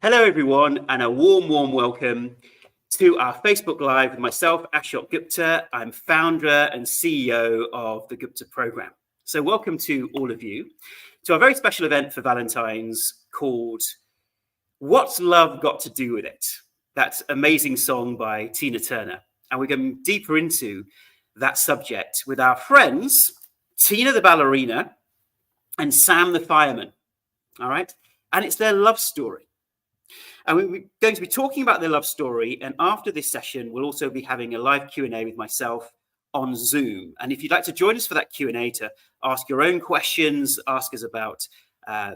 Hello, everyone, and a warm welcome to our Facebook Live with myself, Ashok Gupta. I'm founder and CEO of the Gupta program. So welcome to all of you to our very special event for Valentine's called What's Love Got to Do With It? That amazing song by Tina Turner. And we're going deeper into that subject with our friends, Tina the ballerina and Sam the fireman. All right. And it's their love story. And we're going to be talking about their love story. And after this session, we'll also be having a live Q&A with myself on Zoom. And if you'd like to join us for that Q&A to ask your own questions, ask us about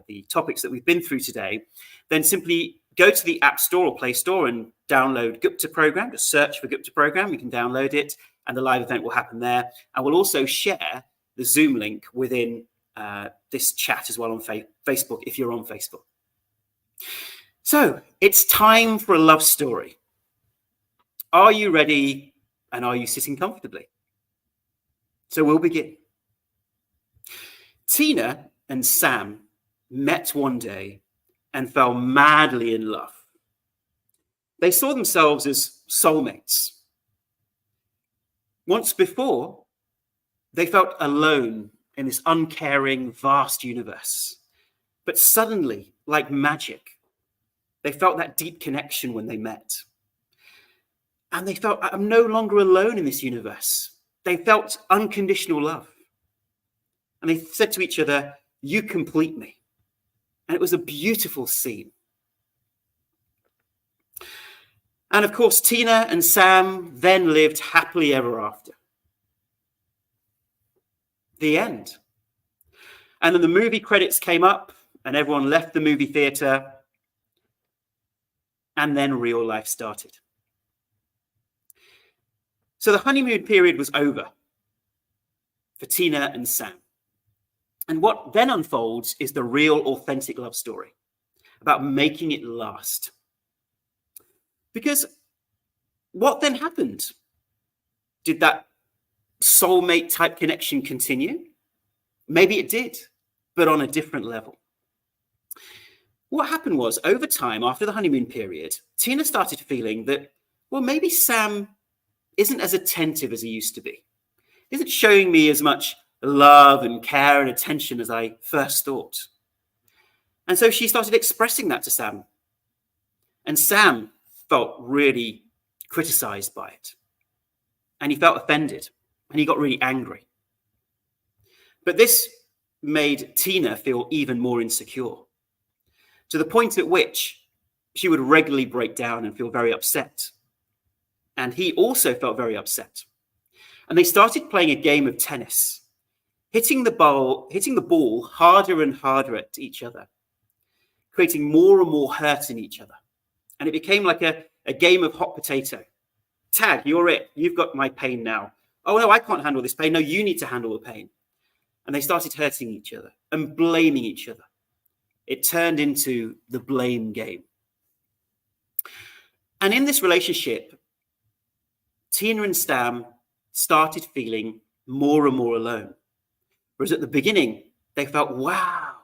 the topics that we've been through today, then simply go to the App Store or Play Store and download Gupta program. Just search for Gupta program. You can download it and the live event will happen there. And we'll also share the Zoom link within this chat as well on Facebook if you're on Facebook. So it's time for a love story. Are you ready and are you sitting comfortably? So we'll begin. Tina and Sam met one day and fell madly in love. They saw themselves as soulmates. Once before, they felt alone in this uncaring, vast universe. But suddenly, like magic, they felt that deep connection when they met. And they felt, I'm no longer alone in this universe. They felt unconditional love. And they said to each other, you complete me. And it was a beautiful scene. And of course, Tina and Sam then lived happily ever after. The end. And then the movie credits came up and everyone left the movie theater. And then real life started. So the honeymoon period was over for Tina and Sam. And what then unfolds is the real authentic love story about making it last. Because what then happened? Did that soulmate type connection continue? Maybe it did, but on a different level. What happened was, over time, after the honeymoon period, Tina started feeling that, well, maybe Sam isn't as attentive as he used to be. Isn't showing me as much love and care and attention as I first thought. And so she started expressing that to Sam. And Sam felt really criticized by it. And he felt offended. And he got really angry. But this made Tina feel even more insecure, to the point at which she would regularly break down and feel very upset. And he also felt very upset. And they started playing a game of tennis, hitting the ball harder and harder at each other, creating more and more hurt in each other. And it became like a game of hot potato. Tag, you're it. You've got my pain now. Oh, no, I can't handle this pain. No, you need to handle the pain. And they started hurting each other and blaming each other. It turned into the blame game. And in this relationship, Tina and Sam started feeling more and more alone. Whereas at the beginning, they felt, wow,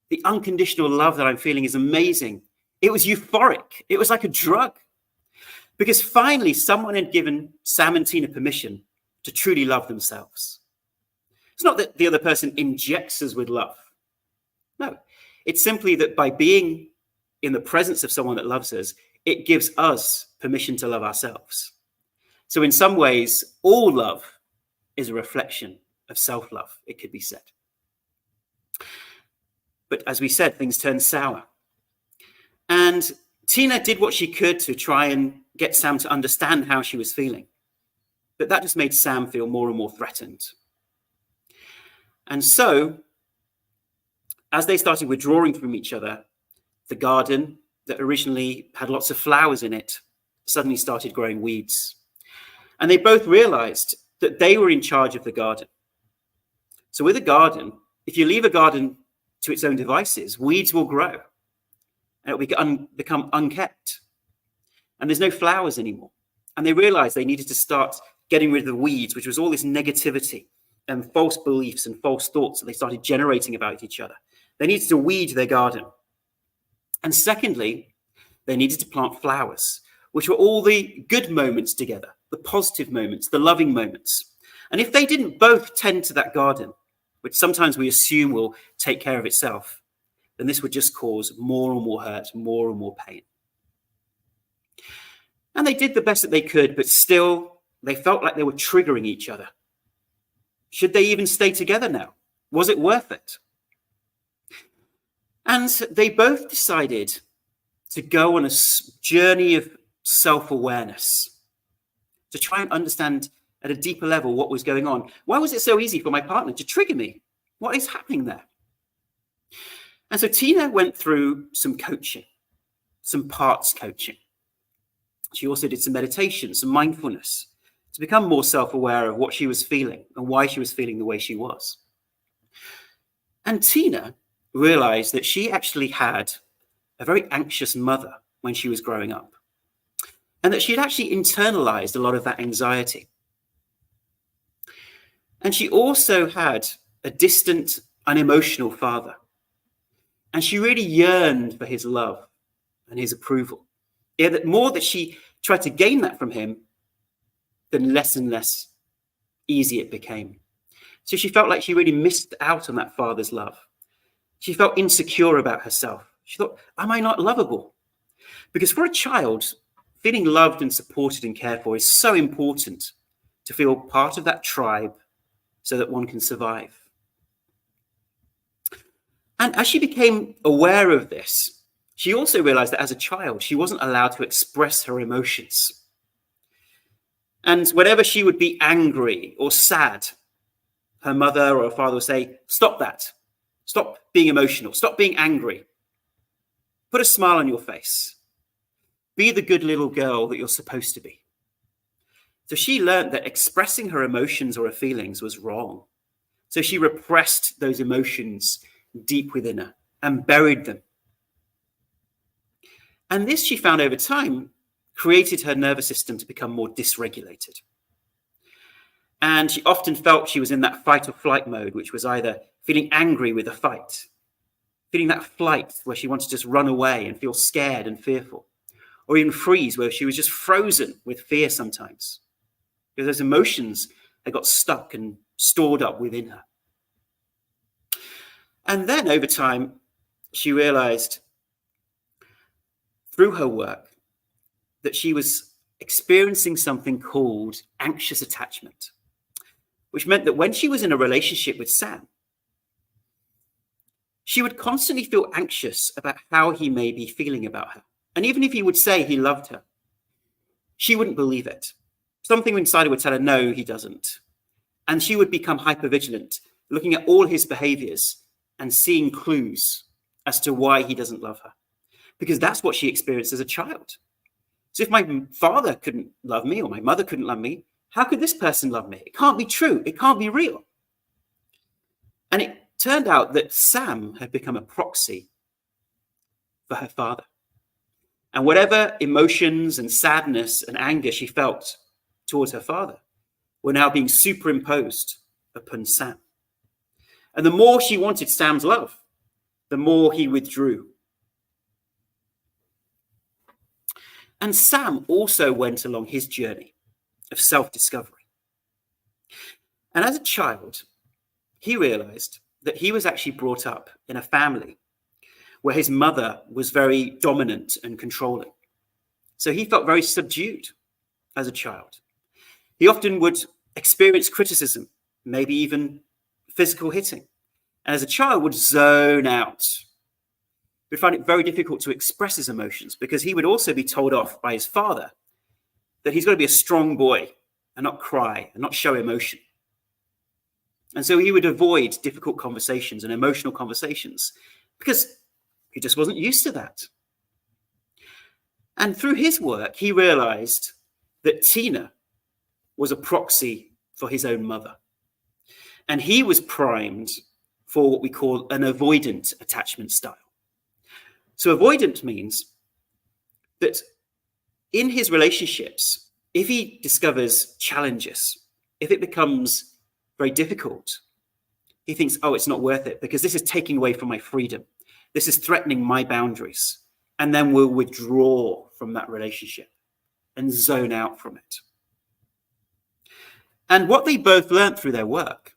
the unconditional love that I'm feeling is amazing. It was euphoric. It was like a drug. Because finally, someone had given Sam and Tina permission to truly love themselves. It's not that the other person injects us with love. No. It's simply that by being in the presence of someone that loves us, it gives us permission to love ourselves. So in some ways, all love is a reflection of self-love, it could be said. But as we said, things turned sour. And Tina did what she could to try and get Sam to understand how she was feeling. But that just made Sam feel more and more threatened. And so, as they started withdrawing from each other, the garden that originally had lots of flowers in it suddenly started growing weeds. And they both realized that they were in charge of the garden. So with a garden, if you leave a garden to its own devices, weeds will grow and it will become unkept. And there's no flowers anymore. And they realized they needed to start getting rid of the weeds, which was all this negativity and false beliefs and false thoughts that they started generating about each other. They needed to weed their garden. And secondly, They needed to plant flowers, which were all the good moments together, the positive moments, the loving moments. And if they didn't both tend to that garden, which sometimes we assume will take care of itself, then this would just cause more and more hurt, more and more pain. And they did the best that they could, but still they felt like they were triggering each other. Should they even stay together now? Was it worth it? And they both decided to go on a journey of self-awareness, to try and understand at a deeper level what was going on. Why was it so easy for my partner to trigger me? What is happening there? And so Tina went through some coaching, some parts coaching. She also did some meditation, some mindfulness, to become more self-aware of what she was feeling and why she was feeling the way she was. And Tina realized that she actually had a very anxious mother when she was growing up, and that she had actually internalized a lot of that anxiety. And she also had a distant, unemotional father, and she really yearned for his love and his approval. Yeah, that more that she tried to gain that from him, then less and less easy it became. So she felt like she really missed out on that father's love. She felt insecure about herself. She thought, am I not lovable? Because for a child, feeling loved and supported and cared for is so important, to feel part of that tribe so that one can survive. And as she became aware of this, she also realized that as a child, she wasn't allowed to express her emotions. And whenever she would be angry or sad, her mother or her father would say, stop that. Stop being emotional. Stop being angry. Put a smile on your face. Be the good little girl that you're supposed to be. So she learned that expressing her emotions or her feelings was wrong. So she repressed those emotions deep within her and buried them. And this, she found over time, created her nervous system to become more dysregulated. And she often felt she was in that fight or flight mode, which was either feeling angry with a fight, feeling that flight where she wanted to just run away and feel scared and fearful, or even freeze, where she was just frozen with fear sometimes, because those emotions had got stuck and stored up within her. And then over time, she realized through her work that she was experiencing something called anxious attachment, which meant that when she was in a relationship with Sam, she would constantly feel anxious about how he may be feeling about her. And even if he would say he loved her, she wouldn't believe it. Something inside her would tell her, no, he doesn't. And she would become hypervigilant, looking at all his behaviors and seeing clues as to why he doesn't love her. Because that's what she experienced as a child. So if my father couldn't love me or my mother couldn't love me, how could this person love me? It can't be true. It can't be real. And it turned out that Sam had become a proxy for her father. And whatever emotions and sadness and anger she felt towards her father were now being superimposed upon Sam. And the more she wanted Sam's love, the more he withdrew. And Sam also went along his journey of self-discovery. And as a child, he realized that he was actually brought up in a family where his mother was very dominant and controlling. So he felt very subdued as a child. He often would experience criticism, maybe even physical hitting. And as a child would zone out. He would find it very difficult to express his emotions because he would also be told off by his father that he's got to be a strong boy and not cry and not show emotion. And so he would avoid difficult conversations and emotional conversations because he just wasn't used to that. And through his work, he realized that Tina was a proxy for his own mother. And he was primed for what we call an avoidant attachment style. So avoidant means that in his relationships, if he discovers challenges, if it becomes very difficult, he thinks, oh, it's not worth it because this is taking away from my freedom. This is threatening my boundaries. and then we'll withdraw from that relationship and zone out from it. And what they both learned through their work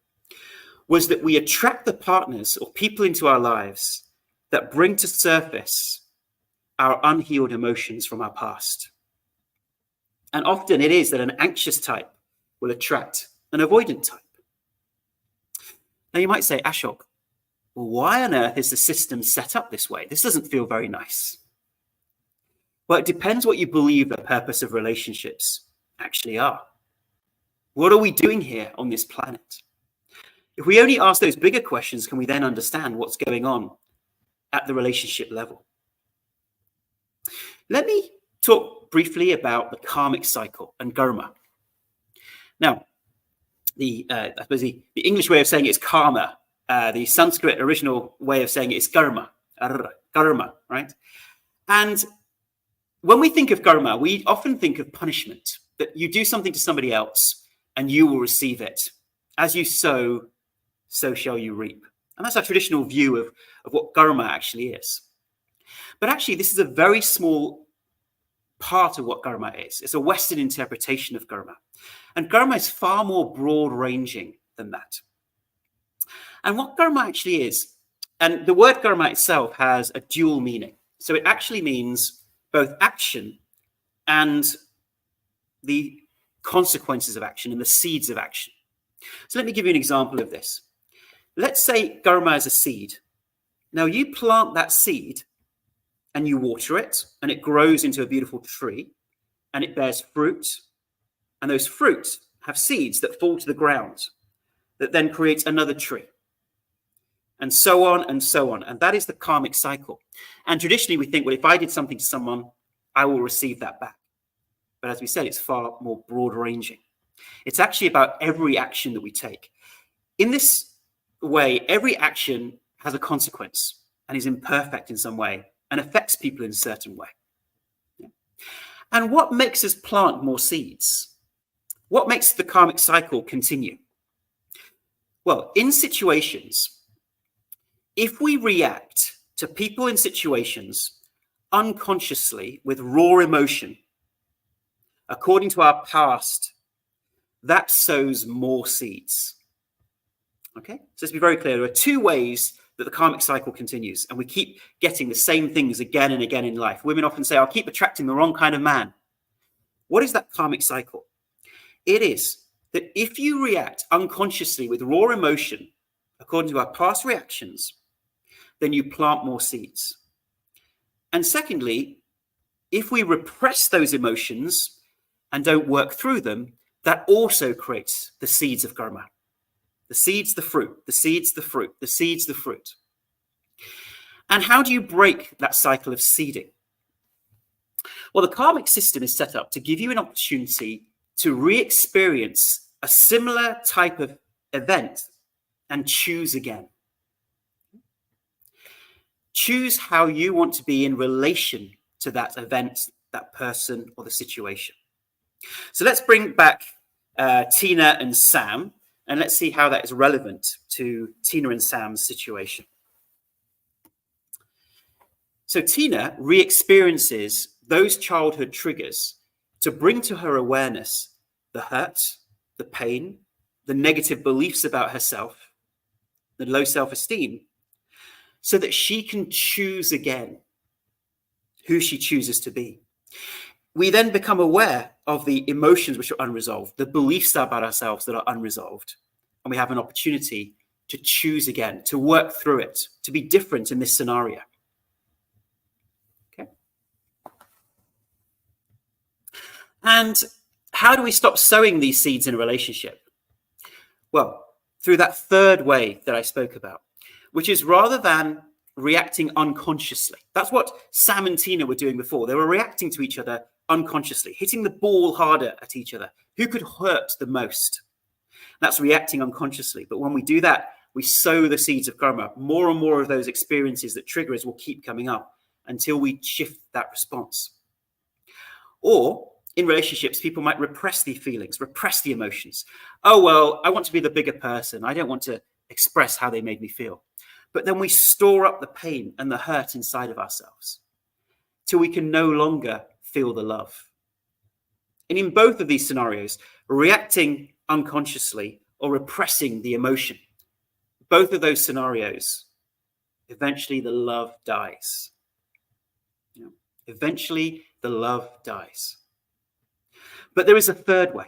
was that we attract the partners or people into our lives that bring to surface our unhealed emotions from our past. And often it is that an anxious type will attract an avoidant type. Now you might say, Ashok, well, why on earth is the system set up this way? This doesn't feel very nice. Well, it depends what you believe the purpose of relationships actually are. What are we doing here on this planet? If we only ask those bigger questions, can we then understand what's going on at the relationship level? Let me talk briefly about the karmic cycle and karma. Now, I suppose the English way of saying it is karma. The Sanskrit original way of saying it is karma, right? And when we think of karma, we often think of punishment, that you do something to somebody else and you will receive it. As you sow, so shall you reap. And that's our traditional view of what karma actually is. But actually, this is a very small part of what karma is. It's a Western interpretation of karma. And karma is far more broad-ranging than that. And what karma actually is, and the word karma itself has a dual meaning. So it actually means both action and the consequences of action and the seeds of action. So let me give you an example of this. Let's say karma is a seed. Now you plant that seed and you water it and it grows into a beautiful tree and it bears fruit. And those fruits have seeds that fall to the ground that then creates another tree. And so on and so on. And that is the karmic cycle. And traditionally we think, well, if I did something to someone, I will receive that back. But as we said, it's far more broad ranging. It's actually about every action that we take. In this way, every action has a consequence and is imperfect in some way and affects people in a certain way. Yeah. And what makes us plant more seeds? What makes the karmic cycle continue? Well, in situations, if we react to people in situations unconsciously with raw emotion, according to our past, that sows more seeds. Okay, so let's be very clear. There are two ways that the karmic cycle continues, and we keep getting the same things again and again in life. Women often say, I'll keep attracting the wrong kind of man. What is that karmic cycle? It is that if you react unconsciously with raw emotion, according to our past reactions, then you plant more seeds. And secondly, if we repress those emotions and don't work through them, that also creates the seeds of karma. The seeds, the fruit, the seeds, the fruit, the seeds, the fruit. And how do you break that cycle of seeding? Well, the karmic system is set up to give you an opportunity to re-experience a similar type of event and choose again. Choose how you want to be in relation to that event, that person, or the situation. So let's bring back Tina and Sam, and let's see how that is relevant to Tina and Sam's situation. So Tina re-experiences those childhood triggers to bring to her awareness the hurt, the pain, the negative beliefs about herself, the low self-esteem, so that she can choose again who she chooses to be. We then become aware of the emotions which are unresolved, the beliefs about ourselves that are unresolved, and we have an opportunity to choose again, to work through it, to be different in this scenario. Okay. And how do we stop sowing these seeds in a relationship? Well, through that third way that I spoke about, which is rather than reacting unconsciously. That's what Sam and Tina were doing before. They were reacting to each other unconsciously, hitting the ball harder at each other. Who could hurt the most? That's reacting unconsciously. But when we do that, we sow the seeds of karma. More and more of those experiences that trigger us will keep coming up until we shift that response. Or in relationships, people might repress the feelings, repress the emotions. Oh, well, I want to be the bigger person. I don't want to express how they made me feel. But then we store up the pain and the hurt inside of ourselves. till we can no longer feel the love. And in both of these scenarios, reacting unconsciously or repressing the emotion, both of those scenarios, eventually the love dies. Eventually the love dies. But there is a third way.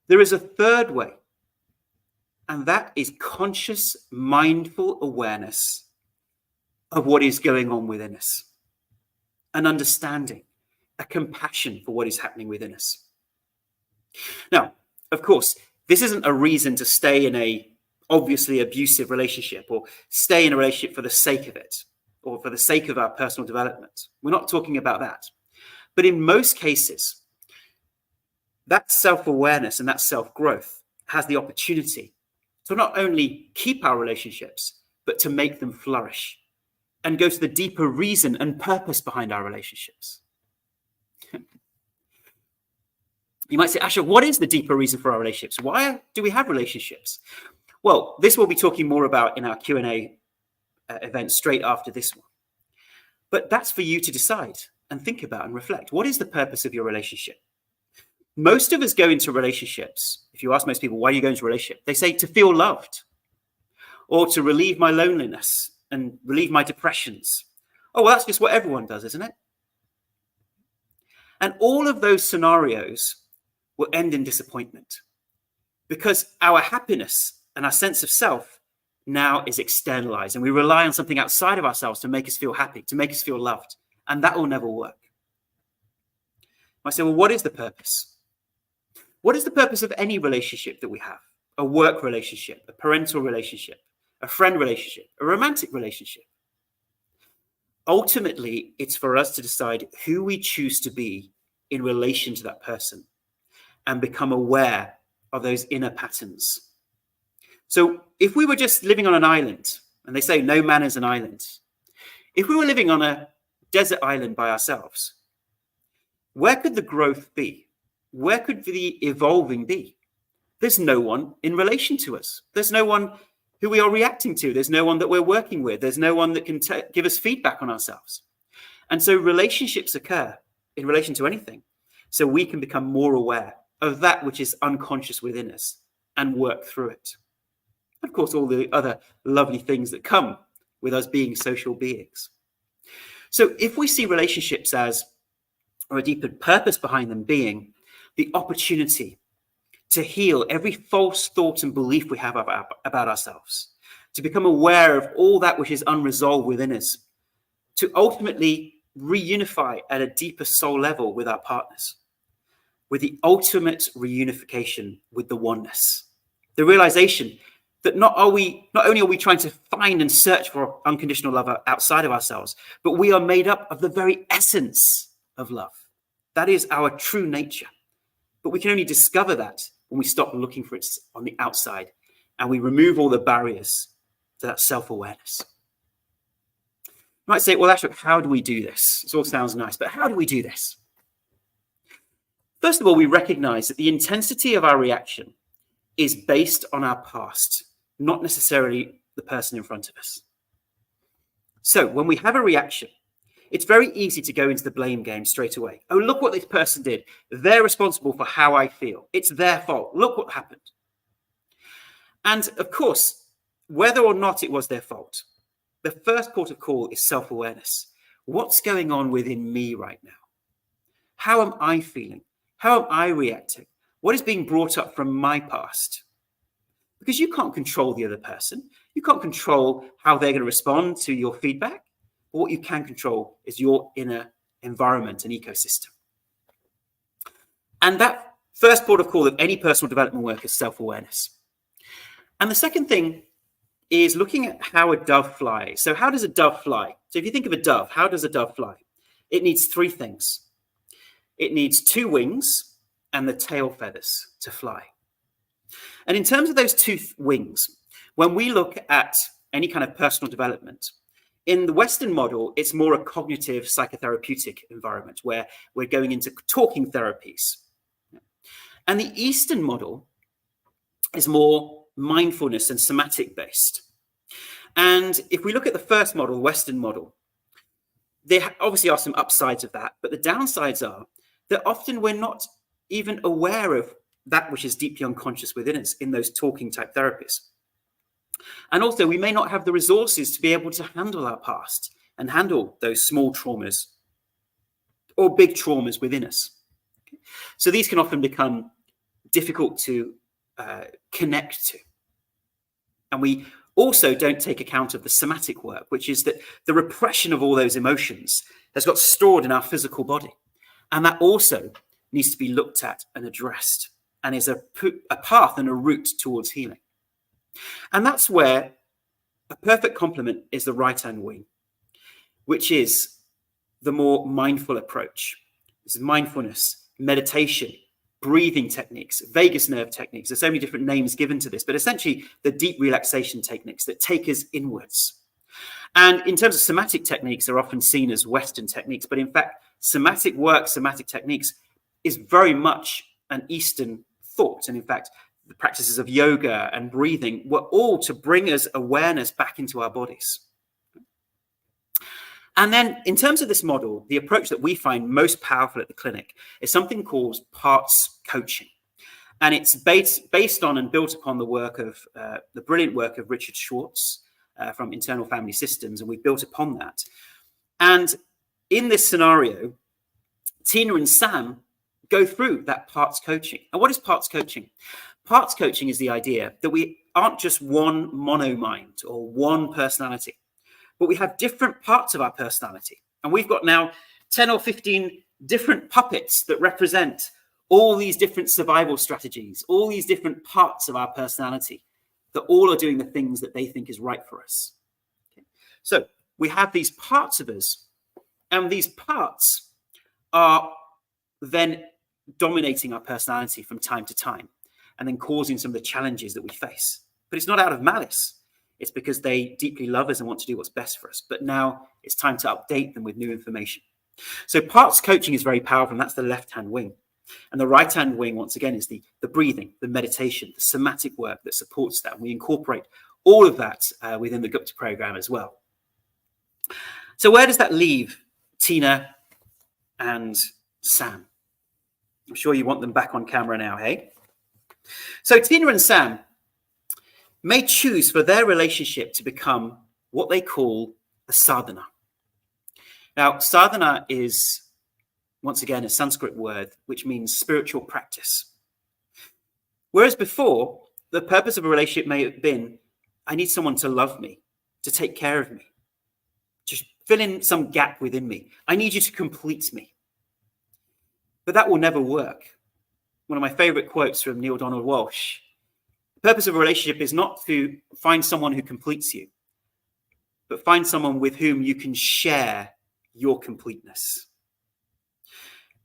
There is a third way. And that is conscious, mindful awareness of what is going on within us. An understanding, a compassion for what is happening within us. Now, of course, this isn't a reason to stay in a obviously abusive relationship or stay in a relationship for the sake of it or for the sake of our personal development. We're not talking about that. But in most cases, that self-awareness and that self-growth has the opportunity to not only keep our relationships, but to make them flourish and go to the deeper reason and purpose behind our relationships. You might say, Ashok, what is the deeper reason for our relationships? Why do we have relationships? Well, this we'll be talking more about in our Q&A event straight after this one. But that's for you to decide and think about and reflect. What is the purpose of your relationship? Most of us go into relationships. If you ask most people, why are you going into a relationship? They say to feel loved or to relieve my loneliness and relieve my depressions. Oh, well, that's just what everyone does, isn't it? And all of those scenarios will end in disappointment because our happiness and our sense of self now is externalized and we rely on something outside of ourselves to make us feel happy, to make us feel loved. And that will never work. I say, well, what is the purpose? What is the purpose of any relationship that we have? A work relationship, a parental relationship, a friend relationship, a romantic relationship. Ultimately, it's for us to decide who we choose to be in relation to that person and become aware of those inner patterns. So if we were just living on an island, and they say no man is an island, if we were living on a desert island by ourselves, where could the growth be? Where could the evolving be? There's no one in relation to us. There's no one who we are reacting to. There's no one that we're working with. There's no one that can give us feedback on ourselves. And so relationships occur in relation to anything. So we can become more aware of that which is unconscious within us and work through it. Of course, all the other lovely things that come with us being social beings. So if we see relationships as, or a deeper purpose behind them being, the opportunity to heal every false thought and belief we have about ourselves, to become aware of all that which is unresolved within us, to ultimately reunify at a deeper soul level with our partners, with the ultimate reunification with the oneness, the realization that not only are we trying to find and search for unconditional love outside of ourselves, but we are made up of the very essence of love. That is our true nature. But we can only discover that when we stop looking for it on the outside and we remove all the barriers to that self-awareness. You might say, well, Ashok, how do we do this? This all sounds nice, but how do we do this? First of all, we recognize that the intensity of our reaction is based on our past, not necessarily the person in front of us. So when we have a reaction, it's very easy to go into the blame game straight away. Oh, look what this person did. They're responsible for how I feel. It's their fault. Look what happened. And of course, whether or not it was their fault, the first port of call is self-awareness. What's going on within me right now? How am I feeling? How am I reacting? What is being brought up from my past? Because you can't control the other person. You can't control how they're going to respond to your feedback. But what you can control is your inner environment and ecosystem. And that first port of call of any personal development work is self-awareness. And the second thing is looking at how a dove flies. So how does a dove fly? So if you think of a dove, how does a dove fly? It needs three things. It needs 2 wings and the tail feathers to fly. And in terms of those 2 wings, when we look at any kind of personal development, in the Western model, it's more a cognitive psychotherapeutic environment where we're going into talking therapies. And the Eastern model is more mindfulness and somatic based. And if we look at the first model, Western model, there obviously are some upsides of that, but the downsides are that often we're not even aware of that which is deeply unconscious within us in those talking type therapies. And also, we may not have the resources to be able to handle our past and handle those small traumas or big traumas within us. So these can often become difficult to connect to. And we also don't take account of the somatic work, which is that the repression of all those emotions has got stored in our physical body. And that also needs to be looked at and addressed, and is a path and a route towards healing. And that's where a perfect complement is the right-hand wing, which is the more mindful approach. This is mindfulness, meditation, breathing techniques, vagus nerve techniques. There's so many different names given to this, but essentially the deep relaxation techniques that take us inwards. And in terms of somatic techniques, they're often seen as Western techniques, but in fact, somatic work, somatic techniques is very much an Eastern thought. And in fact, the practices of yoga and breathing were all to bring us awareness back into our bodies. And then in terms of this model, the approach that we find most powerful at the clinic is something called parts coaching. And it's based on and built upon the work of the brilliant work of Richard Schwartz from Internal Family Systems. And we've built upon that. And in this scenario, Tina and Sam go through that parts coaching. And what is parts coaching? Parts coaching is the idea that we aren't just one mono mind or one personality, but we have different parts of our personality. And we've got now 10 or 15 different puppets that represent all these different survival strategies, all these different parts of our personality that all are doing the things that they think is right for us. Okay. So we have these parts of us, and these parts are then dominating our personality from time to time, and then causing some of the challenges that we face. But it's not out of malice. It's because they deeply love us and want to do what's best for us. But now it's time to update them with new information. So parts coaching is very powerful, and that's the left-hand wing. And the right-hand wing, once again, is the breathing, the meditation, the somatic work that supports that. And we incorporate all of that within the Gupta program as well. So where does that leave Tina and Sam? I'm sure you want them back on camera now, hey? So Tina and Sam may choose for their relationship to become what they call a sadhana. Now, sadhana is, once again, a Sanskrit word which means spiritual practice. Whereas before, the purpose of a relationship may have been, I need someone to love me, to take care of me, to fill in some gap within me. I need you to complete me. But that will never work. One of my favorite quotes from Neil Donald Walsh: the purpose of a relationship is not to find someone who completes you, but find someone with whom you can share your completeness.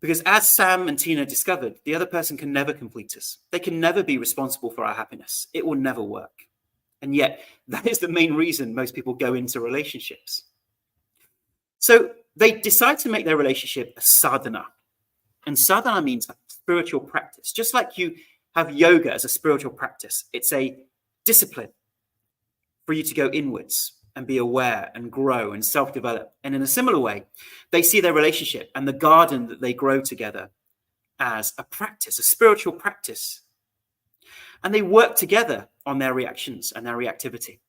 Because as Sam and Tina discovered, the other person can never complete us. They can never be responsible for our happiness. It will never work. And yet, that is the main reason most people go into relationships. So they decide to make their relationship a sadhana. And sadhana means a spiritual practice. Just like you have yoga as a spiritual practice, it's a discipline for you to go inwards and be aware and grow and self-develop. And in a similar way, they see their relationship and the garden that they grow together as a practice, a spiritual practice. And they work together on their reactions and their reactivity.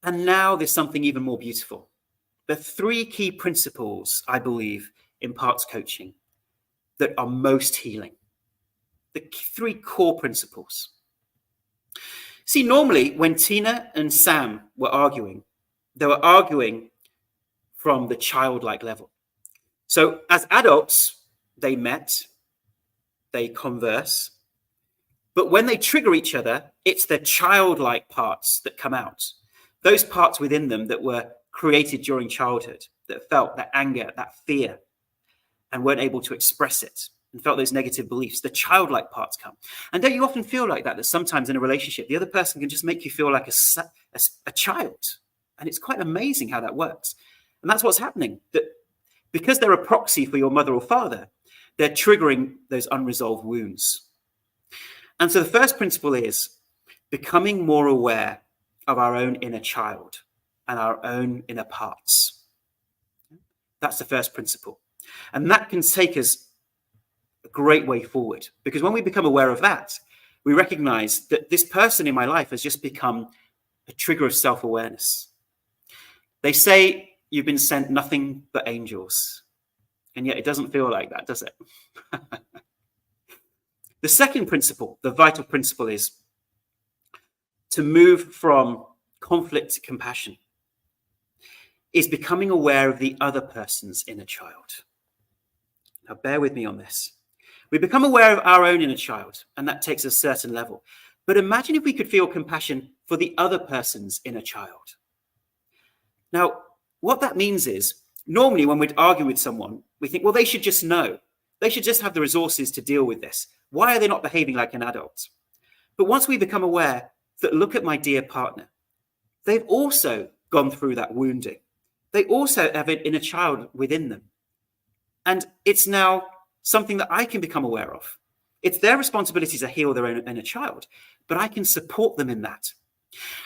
And now there's something even more beautiful. The three key principles, I believe, in parts coaching that are most healing. The three core principles. See, normally when Tina and Sam were arguing, they were arguing from the childlike level. So as adults, they met, they converse, but when they trigger each other, it's their childlike parts that come out. Those parts within them that were created during childhood, that felt that anger, that fear, and weren't able to express it, and felt those negative beliefs, the childlike parts come. And don't you often feel like that sometimes in a relationship, the other person can just make you feel like a child? And it's quite amazing how that works. And that's what's happening. That because they're a proxy for your mother or father, they're triggering those unresolved wounds. And so the first principle is becoming more aware of our own inner child and our own inner parts. That's the first principle. And that can take us a great way forward, because when we become aware of that, we recognize that this person in my life has just become a trigger of self-awareness. They say you've been sent nothing but angels, and yet it doesn't feel like that, does it? The second principle, the vital principle, is to move from conflict to compassion, is becoming aware of the other person's inner child. Now, bear with me on this. We become aware of our own inner child, and that takes a certain level. But imagine if we could feel compassion for the other person's inner child. Now, what that means is, normally when we'd argue with someone, we think, well, they should just know. They should just have the resources to deal with this. Why are they not behaving like an adult? But once we become aware that, look at my dear partner, they've also gone through that wounding. They also have an inner child within them. And it's now something that I can become aware of. It's their responsibility to heal their own inner child, but I can support them in that.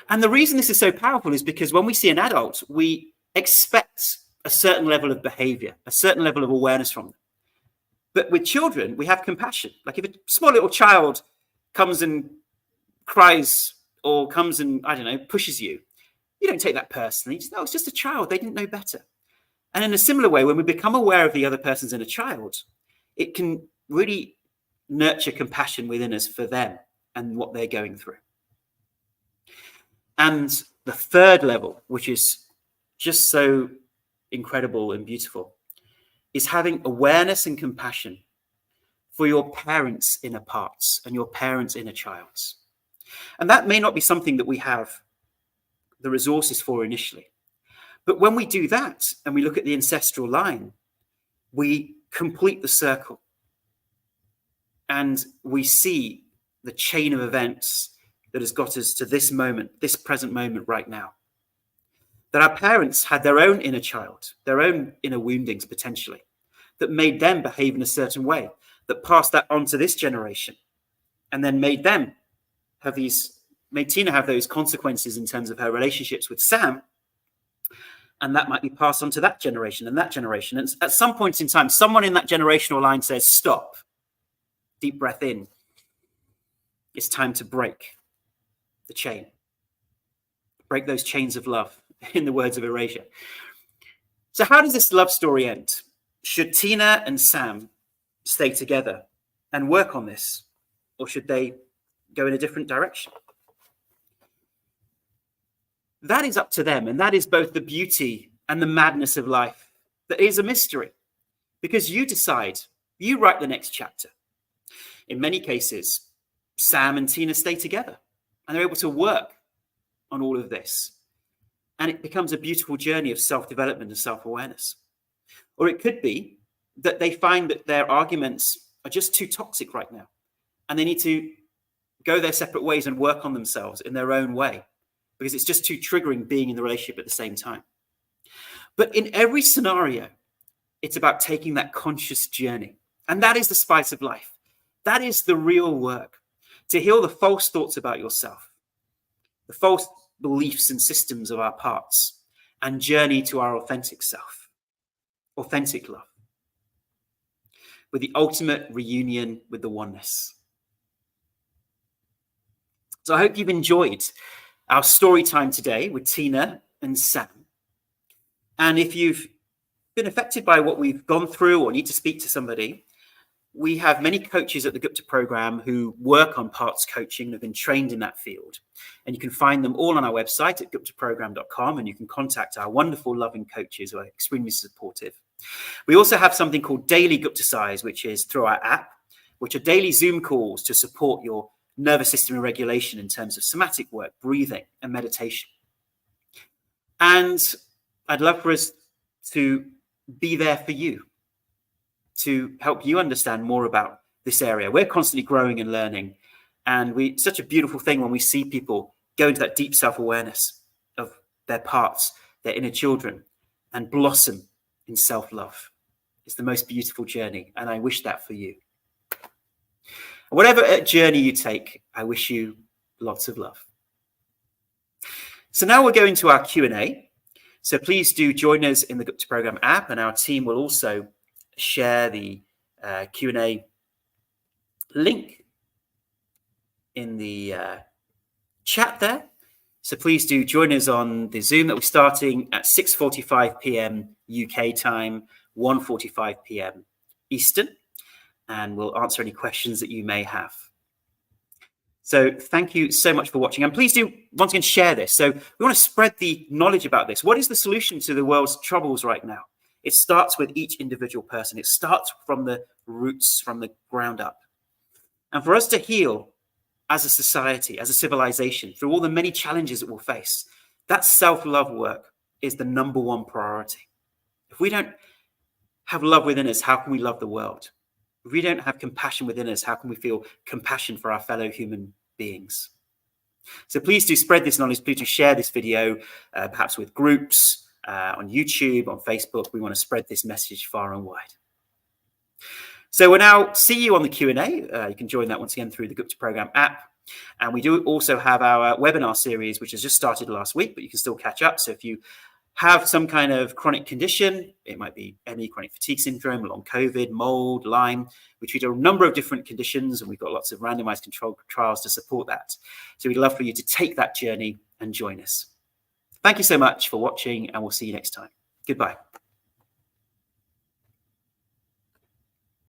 And the reason this is so powerful is because when we see an adult, we expect a certain level of behavior, a certain level of awareness from them. But with children, we have compassion. Like if a small little child comes and cries or comes and, I don't know, pushes you, you don't take that personally. No, it's just a child. They didn't know better. And in a similar way, when we become aware of the other person's inner child, it can really nurture compassion within us for them and what they're going through. And the third level, which is just so incredible and beautiful, is having awareness and compassion for your parents' inner parts and your parents' inner childs. And that may not be something that we have the resources for initially. But when we do that and we look at the ancestral line, we complete the circle. And we see the chain of events that has got us to this moment, this present moment right now. That our parents had their own inner child, their own inner woundings potentially, that made them behave in a certain way, that passed that on to this generation, and then made Tina have those consequences in terms of her relationships with Sam. And that might be passed on to that generation and that generation. And at some point in time, someone in that generational line says, stop, deep breath in. It's time to break the chain. Break those chains of love, in the words of Erasure. So how does this love story end? Should Tina and Sam stay together and work on this? Or should they go in a different direction? That is up to them. And that is both the beauty and the madness of life. That is a mystery. Because you decide, you write the next chapter. In many cases, Sam and Tina stay together. And they're able to work on all of this. And it becomes a beautiful journey of self-development and self-awareness. Or it could be that they find that their arguments are just too toxic right now. And they need to go their separate ways and work on themselves in their own way. Because it's just too triggering being in the relationship at the same time. But in every scenario, it's about taking that conscious journey. And that is the spice of life. That is the real work. To heal the false thoughts about yourself, the false beliefs and systems of our parts, and journey to our authentic self, authentic love, with the ultimate reunion with the oneness. So I hope you've enjoyed our story time today with Tina and Sam. And if you've been affected by what we've gone through or need to speak to somebody, we have many coaches at the Gupta program who work on parts coaching and have been trained in that field. And you can find them all on our website at guptaprogram.com, and you can contact our wonderful, loving coaches who are extremely supportive. We also have something called Daily Guptasize, which is through our app, which are daily Zoom calls to support your nervous system and regulation in terms of somatic work, breathing, and meditation. And I'd love for us to be there for you, to help you understand more about this area. We're constantly growing and learning. And it's such a beautiful thing when we see people go into that deep self-awareness of their parts, their inner children, and blossom in self-love. It's the most beautiful journey. And I wish that for you. Whatever journey you take, I wish you lots of love. So now we're going to our Q&A. So please do join us in the Gupta Program app, and our team will also share the Q&A link in the chat there. So please do join us on the Zoom that we're starting at 6:45 p.m. UK time, 1:45 p.m. Eastern, and we'll answer any questions that you may have. So thank you so much for watching, and please do once again share this. So we want to spread the knowledge about this. What is the solution to the world's troubles right now? It starts with each individual person. It starts from the roots, from the ground up. And for us to heal as a society, as a civilization, through all the many challenges that we'll face, that self-love work is the number one priority. If we don't have love within us, how can we love the world? If we don't have compassion within us, how can we feel compassion for our fellow human beings? So please do spread this knowledge. Please do share this video, perhaps with groups, on YouTube, on Facebook. We want to spread this message far and wide. So we'll now see you on the Q&A. You can join that once again through the Gupta Program app. And we do also have our webinar series, which has just started last week, but you can still catch up. So if you have some kind of chronic condition, it might be ME, chronic fatigue syndrome, long COVID, mold, Lyme. We treat a number of different conditions, and we've got lots of randomized controlled trials to support that. So we'd love for you to take that journey and join us. Thank you so much for watching, and we'll see you next time. Goodbye.